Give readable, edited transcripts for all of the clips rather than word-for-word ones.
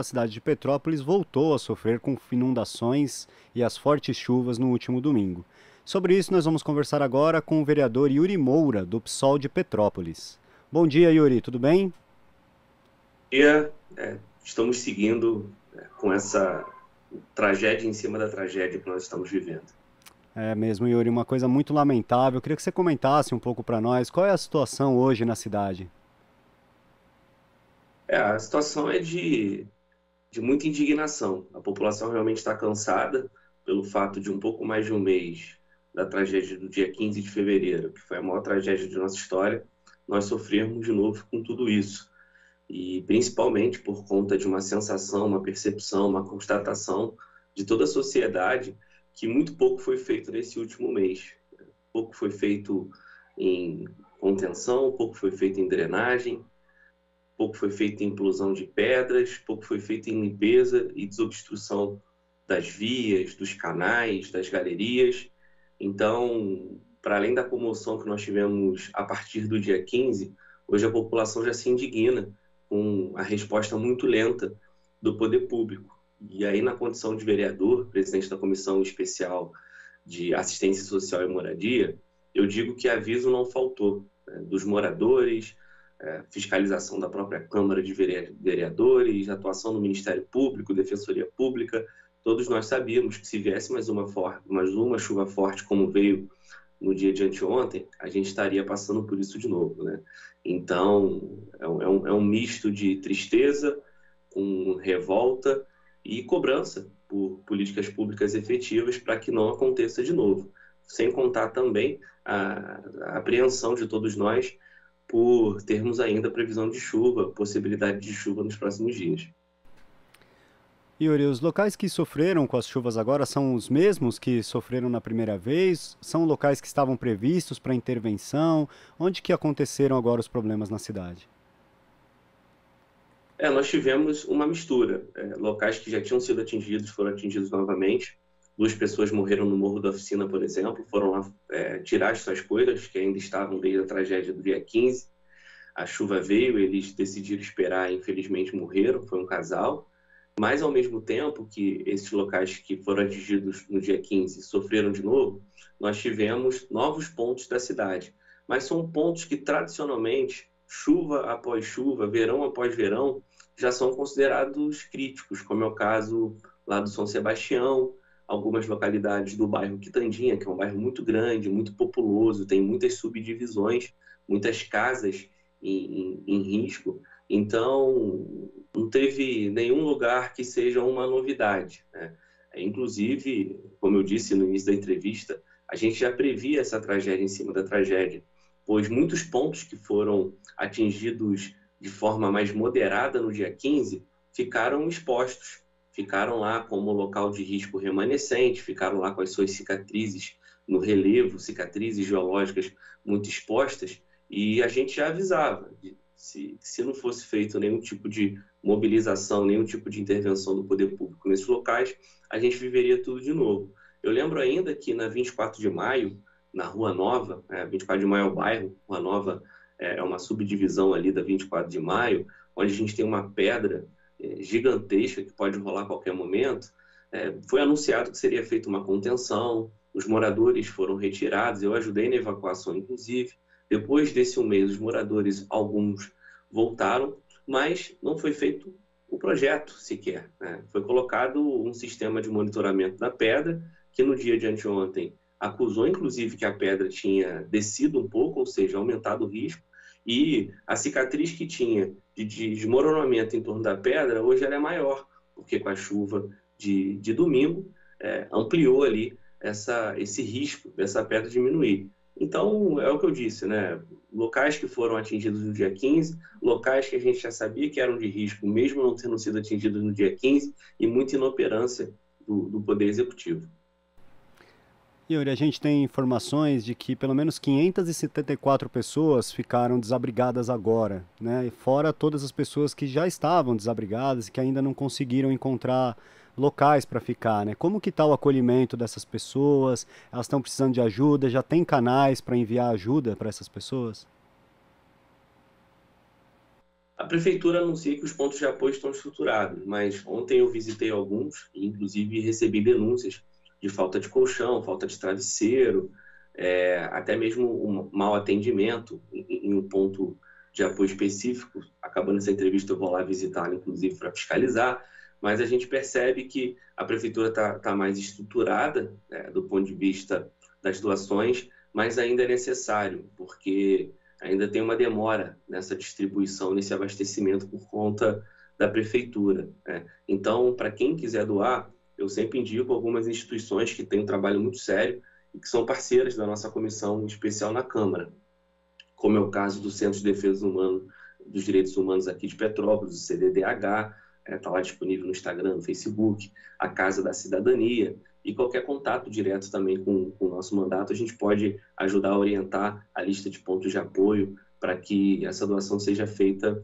A cidade de Petrópolis voltou a sofrer com inundações e as fortes chuvas no último domingo. Sobre isso, nós vamos conversar agora com o vereador Yuri Moura, do PSOL de Petrópolis. Bom dia, Yuri, tudo bem? Estamos seguindo com essa tragédia em cima da tragédia que nós estamos vivendo. É mesmo, Yuri, uma coisa muito lamentável. Eu queria que você comentasse um pouco para nós qual é a situação hoje na cidade. A situação é de muita indignação. A população realmente está cansada pelo fato de um pouco mais de um mês da tragédia do dia 15 de fevereiro, que foi a maior tragédia de nossa história, nós sofrermos de novo com tudo isso. E principalmente por conta de uma sensação, uma percepção, uma constatação de toda a sociedade que muito pouco foi feito nesse último mês. Pouco foi feito em contenção, pouco foi feito em drenagem, pouco foi feito em inclusão de pedras, pouco foi feito em limpeza e desobstrução das vias, dos canais, das galerias. Então, para além da comoção que nós tivemos a partir do dia 15, hoje a população já se indigna com a resposta muito lenta do poder público. E aí, na condição de vereador, presidente da Comissão Especial de Assistência Social e Moradia, eu digo que aviso não faltou, né, dos moradores, fiscalização da própria Câmara de Vereadores, atuação do Ministério Público, Defensoria Pública. Todos nós sabíamos que se viesse mais uma chuva forte como veio no dia de anteontem, a gente estaria passando por isso de novo, né? Então, é um misto de tristeza com revolta e cobrança por políticas públicas efetivas para que não aconteça de novo. Sem contar também a apreensão de todos nós por termos ainda previsão de chuva, possibilidade de chuva nos próximos dias. Yuri, os locais que sofreram com as chuvas agora são os mesmos que sofreram na primeira vez? São locais que estavam previstos para intervenção? Onde que aconteceram agora os problemas na cidade? Nós tivemos uma mistura. Locais que já tinham sido atingidos foram atingidos novamente. Duas pessoas morreram no Morro da Oficina, por exemplo, foram lá tirar as suas coisas, que ainda estavam desde a tragédia do dia 15. A chuva veio, eles decidiram esperar e infelizmente morreram, foi um casal. Mas, ao mesmo tempo que esses locais que foram atingidos no dia 15 sofreram de novo, nós tivemos novos pontos da cidade. Mas são pontos que, tradicionalmente, chuva após chuva, verão após verão, já são considerados críticos, como é o caso lá do São Sebastião, algumas localidades do bairro Quitandinha, que é um bairro muito grande, muito populoso, tem muitas subdivisões, muitas casas em risco. Então, não teve nenhum lugar que seja uma novidade, né? Inclusive, como eu disse no início da entrevista, a gente já previa essa tragédia em cima da tragédia, pois muitos pontos que foram atingidos de forma mais moderada no dia 15 ficaram expostos, ficaram lá como local de risco remanescente, ficaram lá com as suas cicatrizes no relevo, cicatrizes geológicas muito expostas, e a gente já avisava, se não fosse feito nenhum tipo de mobilização, nenhum tipo de intervenção do poder público nesses locais, a gente viveria tudo de novo. Eu lembro ainda que na 24 de maio, na Rua Nova, 24 de maio é o bairro, Rua Nova é uma subdivisão ali da 24 de maio, onde a gente tem uma pedra gigantesca que pode rolar a qualquer momento. Foi anunciado que seria feita uma contenção, os moradores foram retirados, eu ajudei na evacuação, inclusive. Depois desse um mês, os moradores, alguns voltaram, mas não foi feito o projeto sequer, né? Foi colocado um sistema de monitoramento da pedra, que no dia de anteontem acusou, inclusive, que a pedra tinha descido um pouco, ou seja, aumentado o risco, e a cicatriz que tinha de desmoronamento em torno da pedra, hoje ela é maior, porque com a chuva de domingo, ampliou ali esse risco dessa pedra diminuir. Então, é o que eu disse, né? Locais que foram atingidos no dia 15, locais que a gente já sabia que eram de risco, mesmo não tendo sido atingidos no dia 15, e muita inoperância do Poder Executivo. Yuri, a gente tem informações de que pelo menos 574 pessoas ficaram desabrigadas agora, né? E fora todas as pessoas que já estavam desabrigadas e que ainda não conseguiram encontrar locais para ficar, né? Como que está o acolhimento dessas pessoas? Elas estão precisando de ajuda? Já tem canais para enviar ajuda para essas pessoas? A prefeitura anuncia que os pontos de apoio estão estruturados, mas ontem eu visitei alguns e, inclusive, recebi denúncias de falta de colchão, falta de travesseiro, até mesmo um mau atendimento em um ponto de apoio específico. Acabando essa entrevista, eu vou lá visitá-la, inclusive, para fiscalizar, mas a gente percebe que a prefeitura está mais estruturada, né, do ponto de vista das doações, mas ainda é necessário, porque ainda tem uma demora nessa distribuição, nesse abastecimento por conta da prefeitura, né? Então, para quem quiser doar, eu sempre indico algumas instituições que têm um trabalho muito sério e que são parceiras da nossa comissão especial na Câmara, como é o caso do Centro de Defesa dos Direitos Humanos aqui de Petrópolis, o CDDH, está lá disponível no Instagram, no Facebook, a Casa da Cidadania, e qualquer contato direto também com o nosso mandato, a gente pode ajudar a orientar a lista de pontos de apoio para que essa doação seja feita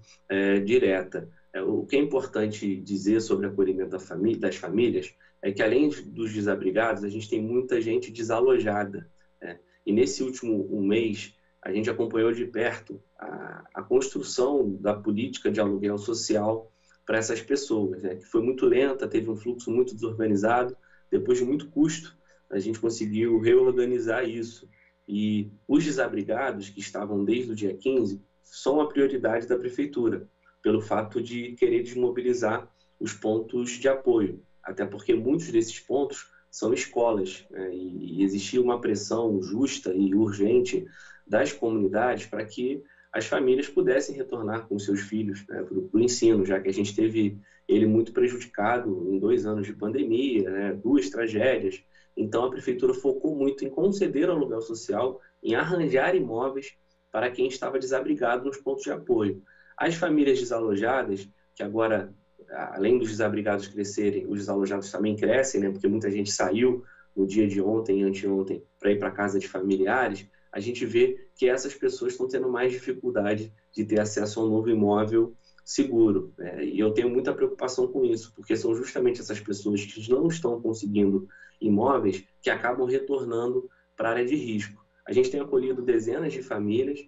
direta. O que é importante dizer sobre o acolhimento das famílias é que, além dos desabrigados, a gente tem muita gente desalojada, né? E nesse último mês, a gente acompanhou de perto a construção da política de aluguel social para essas pessoas, né? Que foi muito lenta, teve um fluxo muito desorganizado. Depois de muito custo, a gente conseguiu reorganizar isso. E os desabrigados, que estavam desde o dia 15, são a prioridade da prefeitura, pelo fato de querer desmobilizar os pontos de apoio. Até porque muitos desses pontos são escolas, né? E existia uma pressão justa e urgente das comunidades para que as famílias pudessem retornar com seus filhos, né, para o ensino, já que a gente teve ele muito prejudicado em 2 anos de pandemia, né, 2 tragédias. Então, a prefeitura focou muito em conceder aluguel social, em arranjar imóveis para quem estava desabrigado nos pontos de apoio. As famílias desalojadas, que agora, além dos desabrigados crescerem, os desalojados também crescem, né, porque muita gente saiu no dia de ontem e anteontem para ir para a casa de familiares, a gente vê que essas pessoas estão tendo mais dificuldade de ter acesso a um novo imóvel seguro, né? E eu tenho muita preocupação com isso, porque são justamente essas pessoas que não estão conseguindo imóveis que acabam retornando para a área de risco. A gente tem acolhido dezenas de famílias,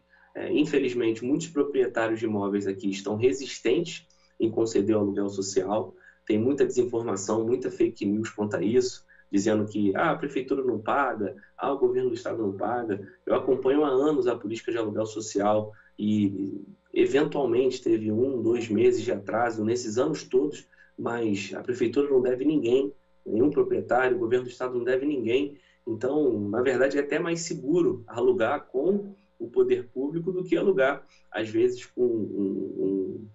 infelizmente muitos proprietários de imóveis aqui estão resistentes em conceder o aluguel social, tem muita desinformação, muita fake news quanto a isso, dizendo que a prefeitura não paga, o governo do estado não paga. Eu acompanho há anos a política de aluguel social e, eventualmente, teve 1, 2 meses de atraso nesses anos todos, mas a prefeitura não deve ninguém, nenhum proprietário, o governo do estado não deve ninguém. Então, na verdade, é até mais seguro alugar com o poder público do que alugar, às vezes, com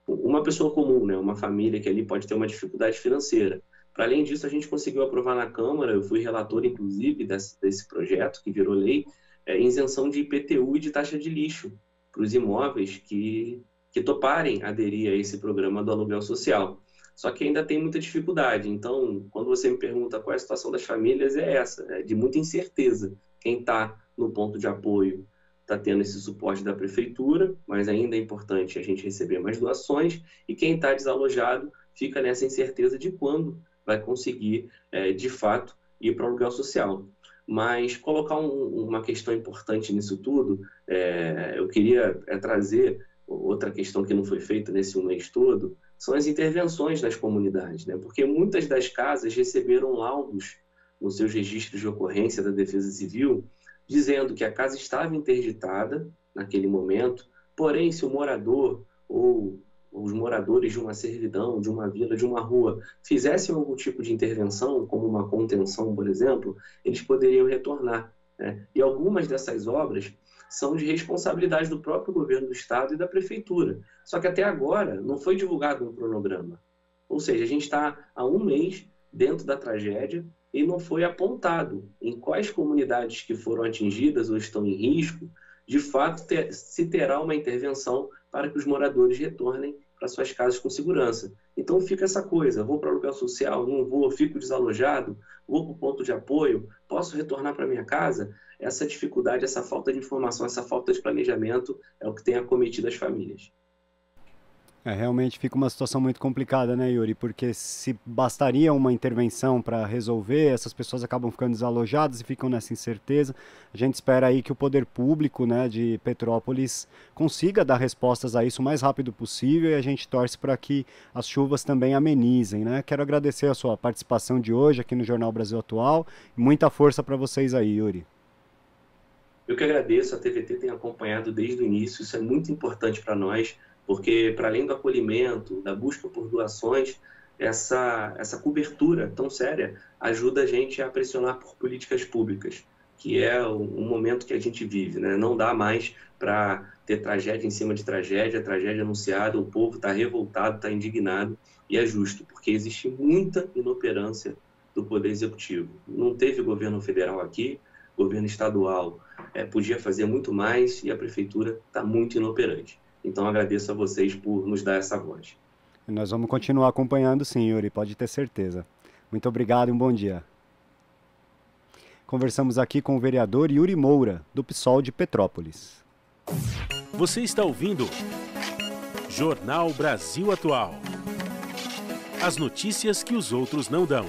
uma pessoa comum, né? Uma família que ali pode ter uma dificuldade financeira. Para além disso, a gente conseguiu aprovar na Câmara, eu fui relator, inclusive, desse projeto, que virou lei, isenção de IPTU e de taxa de lixo para os imóveis que toparem aderir a esse programa do aluguel social. Só que ainda tem muita dificuldade. Então, quando você me pergunta qual é a situação das famílias, é essa, de muita incerteza. Quem está no ponto de apoio está tendo esse suporte da prefeitura, mas ainda é importante a gente receber mais doações, e quem está desalojado fica nessa incerteza de quando vai conseguir, de fato, ir para o aluguel social. Mas colocar uma questão importante nisso tudo, eu queria trazer outra questão que não foi feita nesse mês todo, são as intervenções nas comunidades, né? Porque muitas das casas receberam laudos nos seus registros de ocorrência da Defesa Civil, dizendo que a casa estava interditada naquele momento, porém, se o morador ou os moradores de uma servidão, de uma vila, de uma rua, fizessem algum tipo de intervenção, como uma contenção, por exemplo, eles poderiam retornar, né? E algumas dessas obras são de responsabilidade do próprio governo do estado e da prefeitura. Só que até agora não foi divulgado um cronograma. Ou seja, a gente está há 1 mês dentro da tragédia e não foi apontado em quais comunidades que foram atingidas ou estão em risco, de fato, se terá uma intervenção para que os moradores retornem para suas casas com segurança. Então fica essa coisa, vou para o aluguel social, não vou, fico desalojado, vou para o ponto de apoio, posso retornar para minha casa? Essa dificuldade, essa falta de informação, essa falta de planejamento é o que tem acometido as famílias. Realmente fica uma situação muito complicada, né, Yuri? Porque se bastaria uma intervenção para resolver, essas pessoas acabam ficando desalojadas e ficam nessa incerteza. A gente espera aí que o poder público, né, de Petrópolis consiga dar respostas a isso o mais rápido possível e a gente torce para que as chuvas também amenizem, né? Quero agradecer a sua participação de hoje aqui no Jornal Brasil Atual. Muita força para vocês aí, Yuri. Eu que agradeço, a TVT tem acompanhado desde o início, isso é muito importante para nós, porque para além do acolhimento, da busca por doações, essa cobertura tão séria ajuda a gente a pressionar por políticas públicas, que é o momento que a gente vive, né? Não dá mais para ter tragédia em cima de tragédia, tragédia anunciada, o povo está revoltado, está indignado, e é justo, porque existe muita inoperância do Poder Executivo. Não teve governo federal aqui, governo estadual podia fazer muito mais e a prefeitura está muito inoperante. Então agradeço a vocês por nos dar essa voz. Nós vamos continuar acompanhando sim, Yuri, pode ter certeza. Muito obrigado e um bom dia. Conversamos aqui com o vereador Yuri Moura, do PSOL de Petrópolis. Você está ouvindo Jornal Brasil Atual. As notícias que os outros não dão.